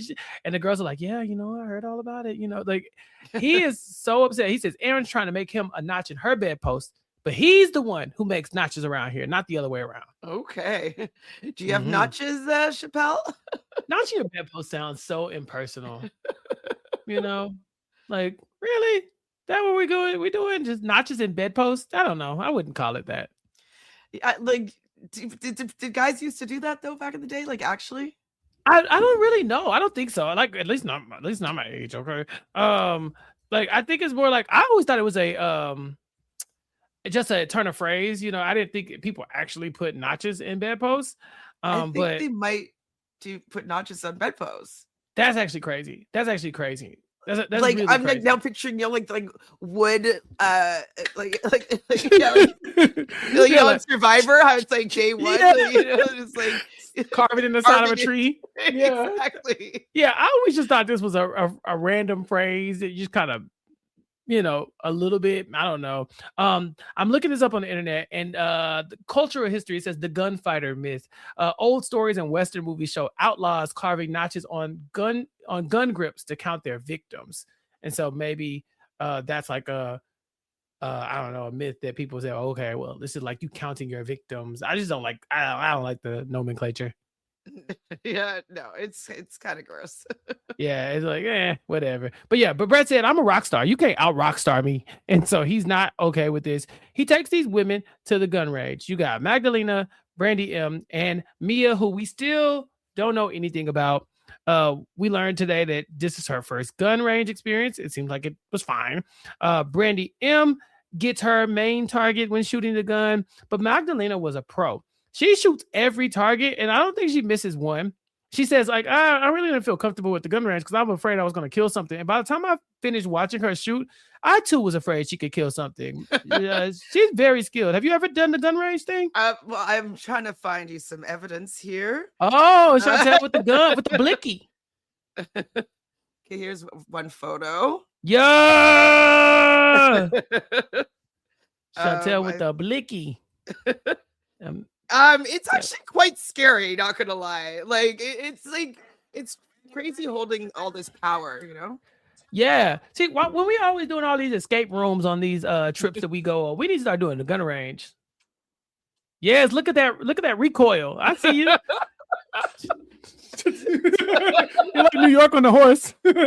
and the girls are like, yeah, I heard all about it. Like, he is so upset. He says Erin's trying to make him a notch in her bedpost but he's the one who makes notches around here, not the other way around. Okay. Do you have notches, Chappell? Notching your bedpost sounds so impersonal. Like, really? That what we're doing? Just notches in bedpost? I don't know. I wouldn't call it that. Like, did guys used to do that though back in the day? Like, actually? I don't really know. I don't think so. Like, at least not my age. Okay. Like, I think it's more like, I always thought it was just a turn of phrase. I didn't think people actually put notches in bedposts. I think but they might put notches on bedposts. That's actually crazy. That's like, really I'm crazy. Like now picturing like wood on Survivor, how it's like J1, just like carving in the side of a tree. Yeah, exactly. Yeah, I always just thought this was a random phrase that you just kind of, a little bit. I don't know. I'm looking this up on the internet, and the cultural history, it says the gunfighter myth. Old stories and Western movies show outlaws carving notches on gun grips to count their victims. And so maybe that's like I don't know, a myth that people say, okay, well, this is like you counting your victims. I just don't like, I don't like the nomenclature. Yeah, no, it's kind of gross. Yeah, it's like, whatever. But Brett said, I'm a rock star. You can't out rock star me. And so he's not okay with this. He takes these women to the gun range. You got Magdalena, Brandy M, and Mia, who we still don't know anything about. We learned today that this is her first gun range experience. It seems like it was fine. Brandy M gets her main target when shooting the gun, but Magdalena was a pro. She shoots every target, and I don't think she misses one. She says, like, I really didn't feel comfortable with the gun range because I'm afraid I was going to kill something. And by the time I finished watching her shoot, I too was afraid she could kill something. She's very skilled. Have you ever done the gun range thing? Well, I'm trying to find you some evidence here. Oh, Chantele with the gun, with the blicky. Okay, here's one photo. Yeah. Chantele with the blicky. It's actually quite scary, not gonna lie. Like it's crazy holding all this power, Yeah. See, when we always doing all these escape rooms on these trips that we go on, we need to start doing the gun range. Yes, look at that recoil. I see you. You're like New York on the horse. There's a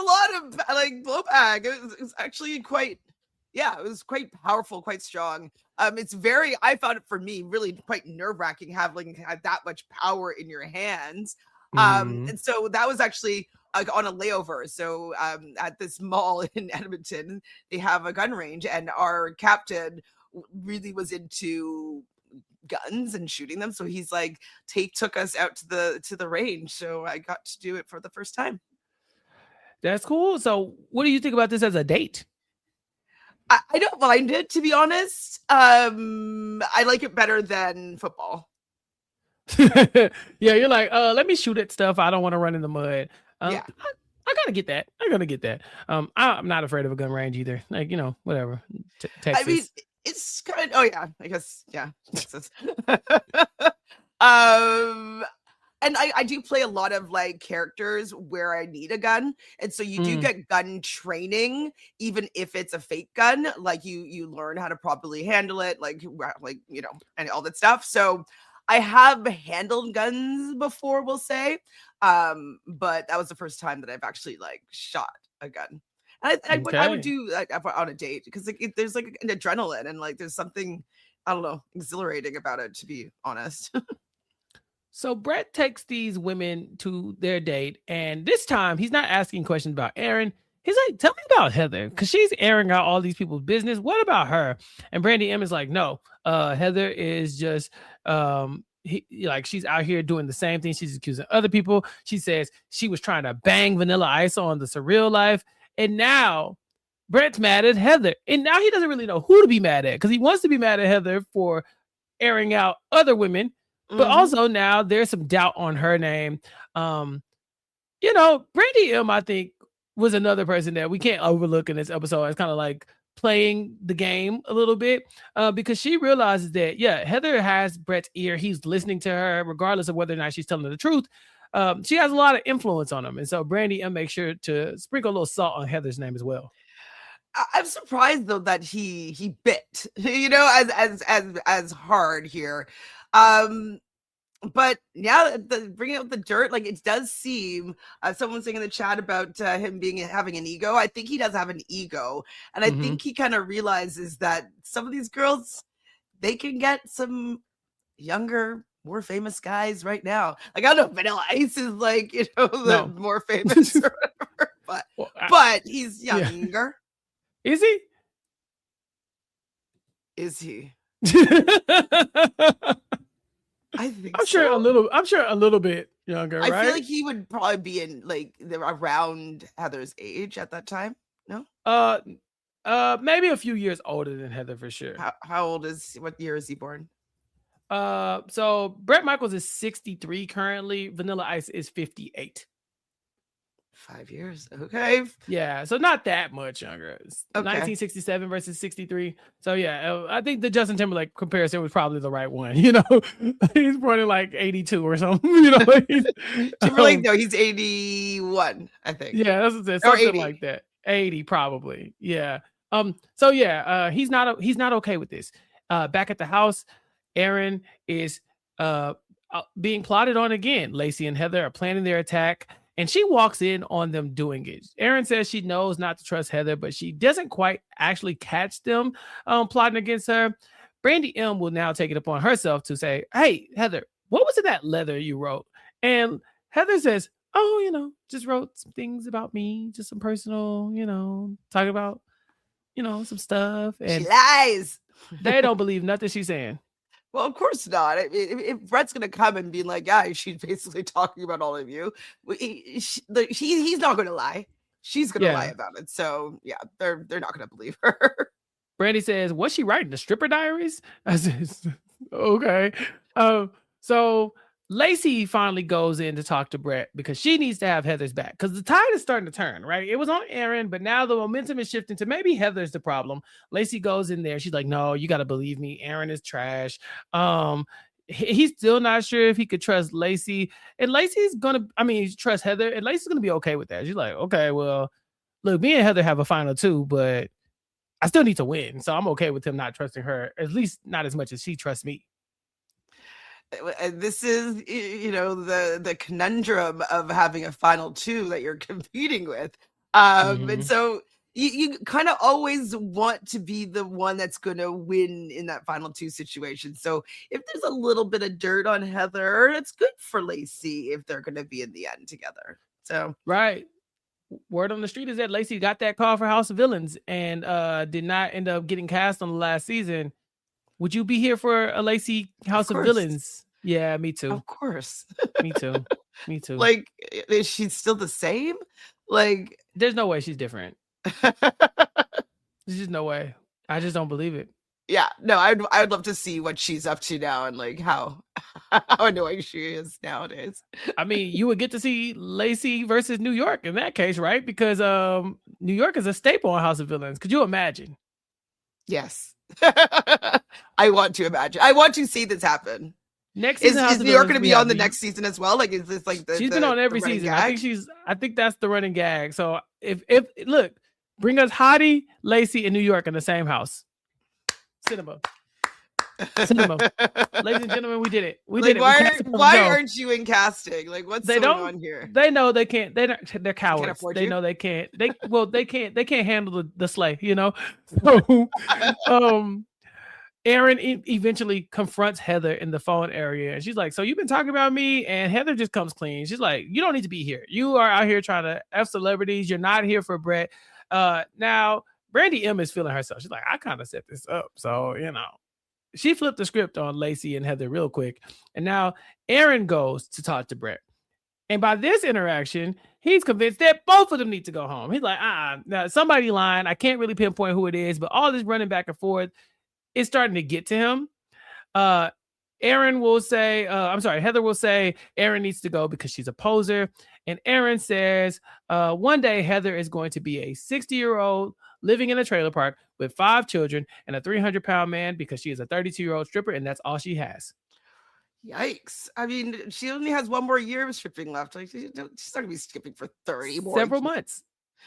lot of like blowback. It was actually quite. Yeah, it was quite powerful, quite strong. I found it for me really quite nerve-wracking having had that much power in your hands. And so that was actually on a layover. So at this mall in Edmonton, they have a gun range, and our captain really was into guns and shooting them. So he's like, took us out to the range. So I got to do it for the first time. That's cool. So what do you think about this as a date? I don't mind it, to be honest. I like it better than football. Yeah, you're like, let me shoot at stuff. I don't want to run in the mud. Yeah. I gotta get that. I'm not afraid of a gun range either. Like, whatever. Texas. I mean, it's kind of, I guess, yeah. Texas. And I do play a lot of like characters where I need a gun. And so you do get gun training, even if it's a fake gun, like you learn how to properly handle it, like, and all that stuff. So I have handled guns before, we'll say. But that was the first time that I've actually like shot a gun. And I would do like on a date because like, there's like an adrenaline and like there's something, I don't know, exhilarating about it, to be honest. So Brett takes these women to their date, and this time he's not asking questions about Aaron. He's like, tell me about Heather, because she's airing out all these people's business. What about her? And Brandy M is like, no, Heather is just, she's out here doing the same thing. She's accusing other people. She says she was trying to bang Vanilla Ice on the Surreal Life. And now Brett's mad at Heather. And now he doesn't really know who to be mad at, because he wants to be mad at Heather for airing out other women. But also now there's some doubt on her name. Brandy M, I think, was another person that we can't overlook in this episode. It's kind of like playing the game a little bit because she realizes that, Heather has Brett's ear. He's listening to her regardless of whether or not she's telling the truth. she has a lot of influence on him. And so Brandy M makes sure to sprinkle a little salt on Heather's name as well. I'm surprised though that he bit, as hard here. But yeah, bringing up the dirt, like it does seem, someone's saying in the chat about him having an ego. I think he does have an ego, and I think he kind of realizes that some of these girls, they can get some younger, more famous guys right now. Like I don't know if Vanilla Ice is like the more famous or whatever, but he's younger. Is he? Is he? I think I'm sure a little bit younger. I right? feel like he would probably be in like around Heather's age at that time. No. Maybe a few years older than Heather for sure. How old what year is he born? So Bret Michaels is 63 currently. Vanilla Ice is 58. 5 years. Okay. Yeah, so not that much younger. It's 1967 versus 63. So yeah, I think the Justin Timberlake comparison was probably the right one. He's born in like 82 or something. Timberlake, no, he's 81, I think. Yeah, that's what something like that. 80 probably. Yeah. So yeah, he's not okay with this. Back at the house, Aaron is being plotted on again. Lacey and Heather are planning their attack, and she walks in on them doing it. Aaron says she knows not to trust Heather, but she doesn't quite actually catch them plotting against her. Brandy M will now take it upon herself to say, "Hey, Heather, what was in that letter you wrote?" And Heather says, "Oh, just wrote some things about me, just some personal, talking about, some stuff." And she lies. They don't believe nothing she's saying. Well, of course not. If Brett's going to come and be like, yeah, she's basically talking about all of you, he's not going to lie. She's going to lie about it. So, yeah, they're not going to believe her. Brandy says, "What's she writing? The stripper diaries?" I says, okay. So Lacey finally goes in to talk to Brett because she needs to have Heather's back because the tide is starting to turn, right? It was on Aaron, but now the momentum is shifting to maybe Heather's the problem. Lacey goes in there. She's like, "No, you got to believe me. Aaron is trash." He's still not sure if he could trust Lacey, and Lacey's trust Heather, and Lacey's going to be okay with that. She's like, "Okay, well, look, me and Heather have a final two, but I still need to win. So I'm okay with him not trusting her, at least not as much as she trusts me." This is, the conundrum of having a final two that you're competing with. And so you kind of always want to be the one that's going to win in that final two situation. So if there's a little bit of dirt on Heather, it's good for Lacey if they're going to be in the end together. So right. Word on the street is that Lacey got that call for House of Villains and did not end up getting cast on the last season. Would you be here for a Lacey House of Villains? Yeah, me too. Of course. Me too. Like, is she still the same? Like, there's no way she's different. There's just no way. I just don't believe it. Yeah, no, I'd love to see what she's up to now and like how annoying she is nowadays. I mean, you would get to see Lacey versus New York in that case, right? Because New York is a staple on House of Villains. Could you imagine? Yes. I want to imagine. I want to see this happen. Next season, is New York going to be on the next season as well? Like, is this like she's been on every season? Gag? I think that's the running gag. So if look, bring us Hottie, Lacey, and New York in the same house. Cinema. Ladies and gentlemen, we did it. We did it. Why aren't you in casting? Like, what's going on here? They know they can't. They're cowards. They know they can't. They can't handle the sleigh. So, Aaron eventually confronts Heather in the phone area, and she's like, "So you've been talking about me?" And Heather just comes clean. She's like, "You don't need to be here. You are out here trying to F celebrities. You're not here for Brett." Now Brandy M is feeling herself. She's like, "I kind of set this up." So, she flipped the script on Lacey and Heather real quick. And now Aaron goes to talk to Brett. And by this interaction, he's convinced that both of them need to go home. He's like, now somebody lying. I can't really pinpoint who it is, but all this running back and forth is starting to get to him. Heather will say Aaron needs to go because she's a poser. And Aaron says one day Heather is going to be a 60-year-old living in a trailer park with 5 children and a 300-pound man because she is a 32-year-old stripper and that's all she has. Yikes. I mean, she only has one more year of stripping left. Like she's not gonna be skipping for 30 more Several years. months.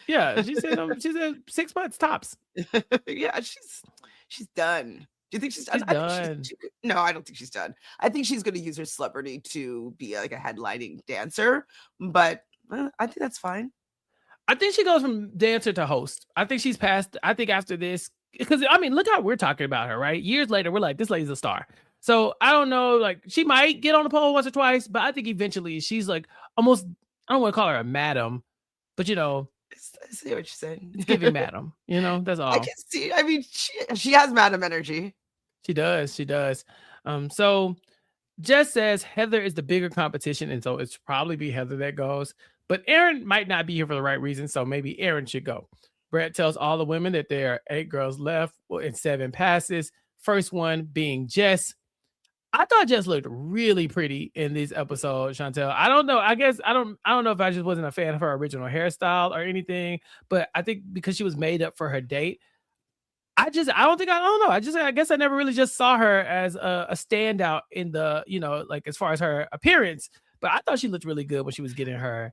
Yeah, she said 6 months tops. Yeah, she's done. Do you think she's done? She's I think done. no, I don't think she's done. I think she's going to use her celebrity to be like a headlining dancer, but I think that's fine. I think she goes from dancer to host. I think she's past. I think after this, because I mean, look how we're talking about her, right? Years later, we're like, this lady's a star. So I don't know, like she might get on the pole once or twice, but I think eventually she's like almost. I don't want to call her a madam, but you know, I see what you're saying. it's giving madam. You know, that's all. I can see. I mean, she has madam energy. She does. She does. So Jess says Heather is the bigger competition, and so it's probably be Heather that goes. But Aaron might not be here for the right reason, so maybe Aaron should go. Brett tells all the women that there are 8 girls left in 7 passes. First one being Jess. I thought Jess looked really pretty in this episode, Chantele. I don't know. I guess I don't know if I just wasn't a fan of her original hairstyle or anything, but I think because she was made up for her date. I guess I never really just saw her as a standout in the, you know, like as far as her appearance, but I thought she looked really good when she was getting her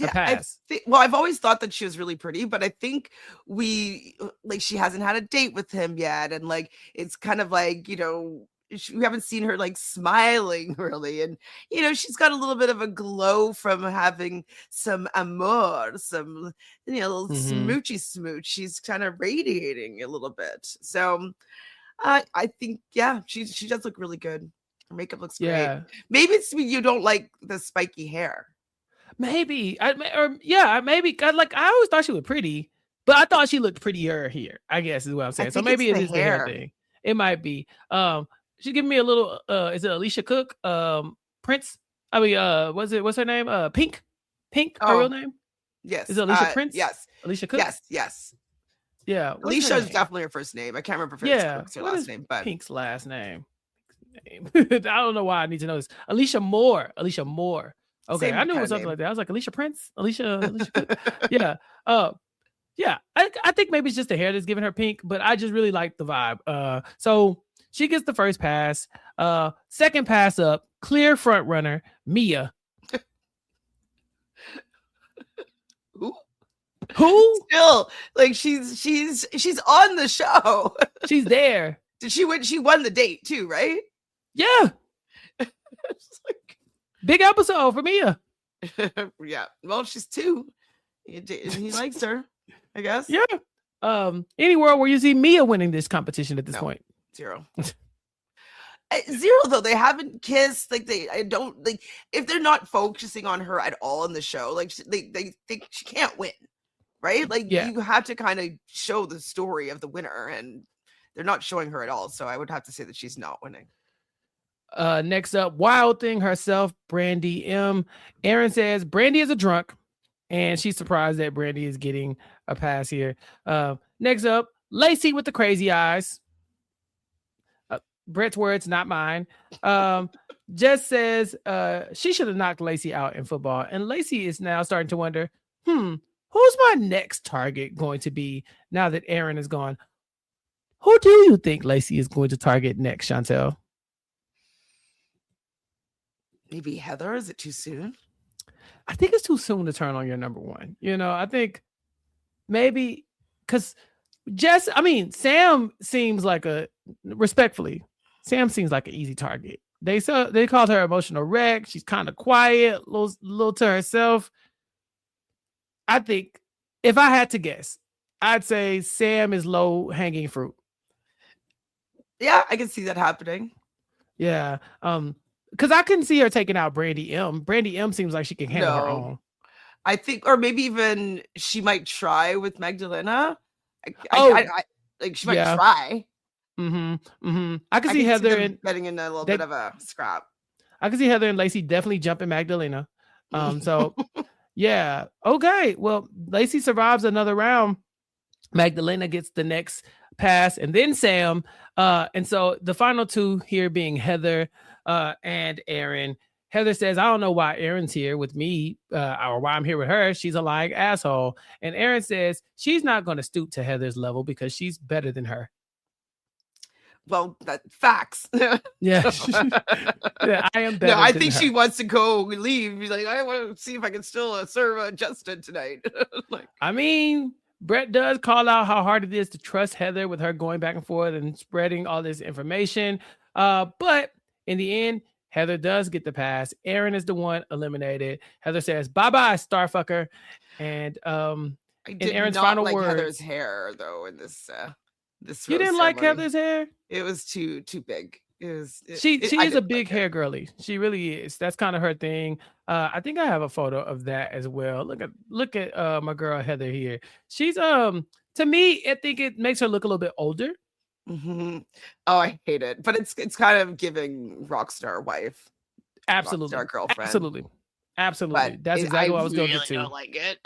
pass. I've always thought that she was really pretty, but I think she hasn't had a date with him yet. And like, it's kind of like, you know, we haven't seen her like smiling really. And, you know, she's got a little bit of a glow from having some amour, some, you know, little smoochy smooch. She's kind of radiating a little bit. So I think, yeah, she does look really good. Her makeup looks great. Maybe it's you don't like the spiky hair. Maybe. Maybe. I always thought she was pretty, but I thought she looked prettier here, I guess is what I'm saying. So maybe it is the hair thing. It might be. She's giving me a little is it Alicia Cook? Prince? I mean, what's her name? Pink? Her real name? Yes. Is it Alicia Prince? Yes. Alicia Cook? Yes. Yeah. Alicia is definitely her first name. I can't remember if it's Cook's her last name, but Pink's last name. I don't know why I need to know this. Alicia Moore. Okay, Same I knew it was something like that. I was like, Alicia Prince? Alicia Cook. Yeah. Yeah. I think maybe it's just the hair that's giving her pink, but I just really like the vibe. So she gets the first pass. Second pass up, clear front runner, Mia. Who? Still, like she's on the show. She's there. Did she win? She won the date too, right? Yeah. Big episode for Mia. Yeah. Well, she's 2. He likes her, I guess. Yeah. Any world where you see Mia winning this competition at this point? 0. 0 though. They haven't kissed. Like I don't like if they're not focusing on her at all in the show. Like they think she can't win, right? Like you have to kind of show the story of the winner, and they're not showing her at all. So I would have to say that she's not winning. Next up, Wild Thing herself, Brandy M. Aaron says Brandy is a drunk, and she's surprised that Brandy is getting a pass here. Next up, Lacey with the crazy eyes. Brett's words, not mine. Jess says she should have knocked Lacey out in football, and Lacey is now starting to wonder, who's my next target going to be now that Aaron is gone? Who do you think Lacey is going to target next, Chantele? Maybe Heather. Is it too soon? I think it's too soon to turn on your number one. You know, I think maybe because Sam seems like Sam seems like an easy target. They called her emotional wreck. She's kind of quiet, little to herself. I think if I had to guess, I'd say Sam is low hanging fruit. Yeah, I can see that happening. Yeah. Because I couldn't see her taking out Brandy M. Brandy M seems like she can handle her own. I think, or maybe even she might try with Magdalena. She might try. I can see Heather getting in a little bit of a scrap. I can see Heather and Lacey definitely jumping Magdalena. So yeah. Okay. Well, Lacey survives another round. Magdalena gets the next pass, and then Sam. And so the final 2 here being Heather and Aaron. Heather says, I don't know why Aaron's here with me or why I'm here with her. She's a lying asshole. And Aaron says she's not going to stoop to Heather's level because she's better than her. well, that facts. Yeah. Yeah, I am better. No, I than think her. she wants to go leave. She's like, I want to see if I can still serve Justin tonight. Like, I mean, Brett does call out how hard it is to trust Heather with her going back and forth and spreading all this information. But in the end, Heather does get the pass. Aaron is the one eliminated. Heather says, "Bye-bye, starfucker." And I did Aaron's not final like words, Heather's hair though in this you rose didn't like ceremony. Heather's hair? It was too big. She I is a didn't big like it. hair girly. She really is. That's kind of her thing. I think I have a photo of that as well. Look at my girl Heather here. She's to me, I think it makes her look a little bit older. Mhm. Oh, I hate it, but it's kind of giving rock star wife, Absolutely, rock star girlfriend. absolutely. But That's exactly what I was going to really get to. don't like it.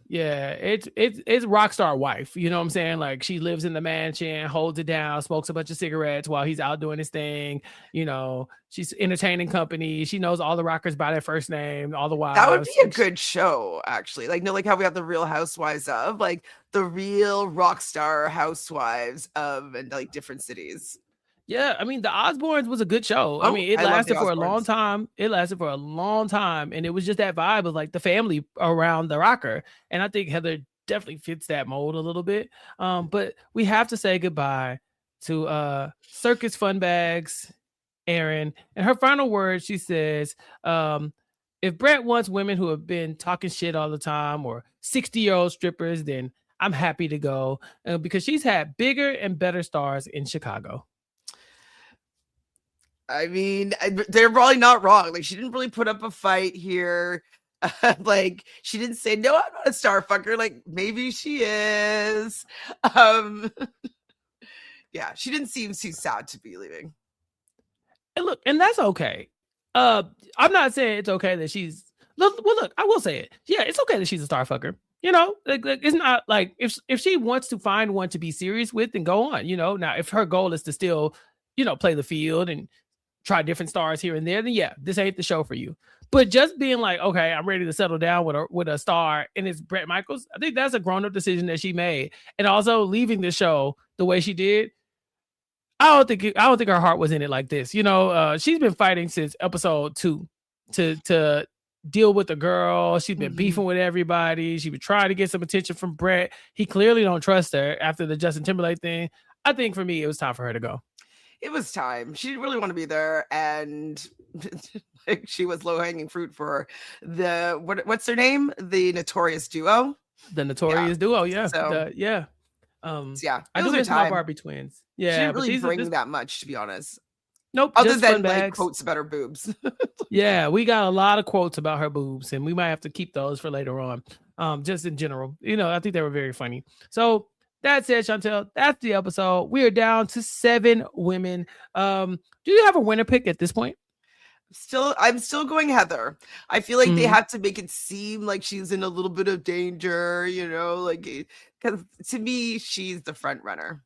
Yeah, it's rock star wife. You know what I'm saying? Like she lives in the mansion, holds it down, smokes a bunch of cigarettes while he's out doing his thing. You know, she's entertaining company. She knows all the rockers by their first name, all the wives. That would be a good show, actually. Like, like how we have the Real Housewives of, like the real rock star housewives of, and like different cities. Yeah, I mean, the Osbournes was a good show. I Oh, mean, it I love lasted the for a long Osbournes. time. It lasted for a long time, and it was just that vibe of like the family around the rocker. And I think Heather definitely fits that mold a little bit. But we have to say goodbye to Circus Fun Bags, Erin. And her final words, she says, if Brett wants women who have been talking shit all the time or 60-year-old strippers, then I'm happy to go because she's had bigger and better stars in Chicago. I mean, they're probably not wrong. Like, she didn't really put up a fight here. Like, she didn't say, no, I'm not a star fucker. Like, maybe she is. Yeah, she didn't seem too sad to be leaving. And look, and that's okay. I'm not saying it's okay that she's look, I will say it. Yeah, it's okay that she's a star fucker. You know, like it's not like if she wants to find one to be serious with, then go on. You know, now if her goal is to still, play the field and try different stars here and there, then yeah, this ain't the show for you. But just being like, okay, I'm ready to settle down with a star, and it's Bret Michaels. I think that's a grown up decision that she made, and also leaving the show the way she did. I don't think her heart was in it like this. She's been fighting since episode 2 to deal with the girl. She's been beefing with everybody. She was trying to get some attention from Bret. He clearly don't trust her after the Justin Timberlake thing. I think for me, it was time for her to go. It was time. She didn't really want to be there, and like, she was low hanging fruit for the what's their name? The Notorious Duo. The Notorious Duo, yeah. So, yeah. I do miss my Barbie twins. Yeah, she didn't really bring that much, to be honest. Nope. Other just than like quotes about her boobs. Yeah, we got a lot of quotes about her boobs, and we might have to keep those for later on. Just in general, I think they were very funny. So that's it, Chantele. That's the episode. We are down to 7 women. Do you have a winner pick at this point? I'm still going Heather. I feel like they have to make it seem like she's in a little bit of danger, like, because to me, she's the front runner.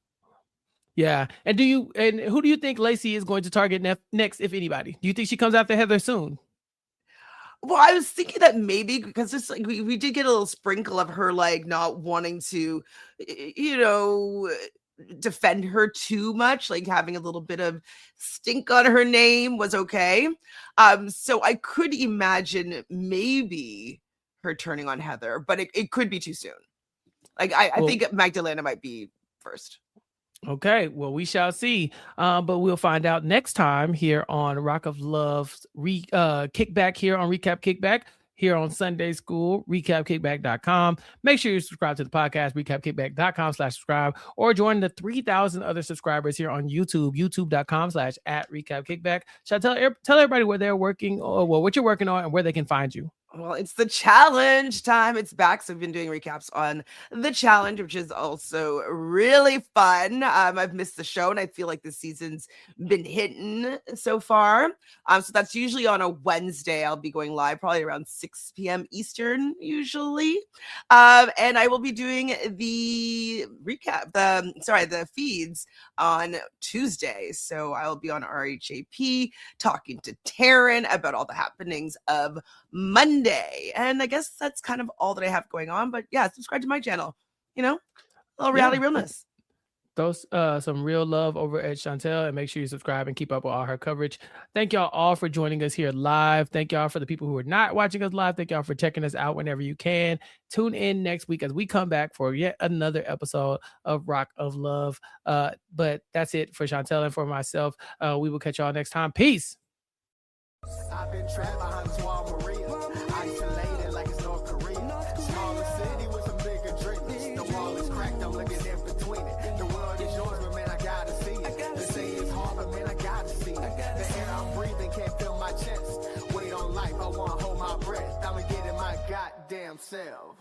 Yeah. And who do you think Lacey is going to target next, if anybody? Do you think she comes after Heather soon? Well, I was thinking that maybe because it's like we did get a little sprinkle of her like not wanting to, defend her too much, like having a little bit of stink on her name was okay. So I could imagine maybe her turning on Heather, but it could be too soon. Like I think Magdalena might be first. Okay, well, we shall see. But we'll find out next time here on Rock of Love's Kickback here on Recap Kickback here on Sunday School, recapkickback.com. Make sure you subscribe to the podcast, recapkickback.com/subscribe, or join the 3,000 other subscribers here on YouTube, youtube.com/@recapkickback. Tell everybody where they're working, or what you're working on, and where they can find you. Well, it's the challenge time. It's back. So we've been doing recaps on the challenge, which is also really fun. I've missed the show, and I feel like this season's been hitting so far. So that's usually on a Wednesday. I'll be going live probably around 6 p.m. Eastern, usually. And I will be doing the the feeds on Tuesday. So I'll be on RHAP talking to Taryn about all the happenings of Monday. And I guess that's kind of all that I have going on. But yeah, subscribe to my channel. A little reality realness. throw some real love over at Chantele, and make sure you subscribe and keep up with all her coverage. Thank y'all all for joining us here live. Thank y'all for the people who are not watching us live. Thank y'all for checking us out whenever you can. Tune in next week as we come back for yet another episode of Rock of Love. But that's it for Chantele and for myself. We will catch y'all next time. Peace. I've been trapped behind the Swan Maria, isolated like it's North Korea. Smaller city with some bigger dreams. The wall is cracked, I'm looking in between it. The world is yours, but man, I gotta see it. They say it's hard, but man, I gotta see it. The air I'm breathing can't feel my chest. Wait on life, I wanna hold my breath. I'ma get in my goddamn self.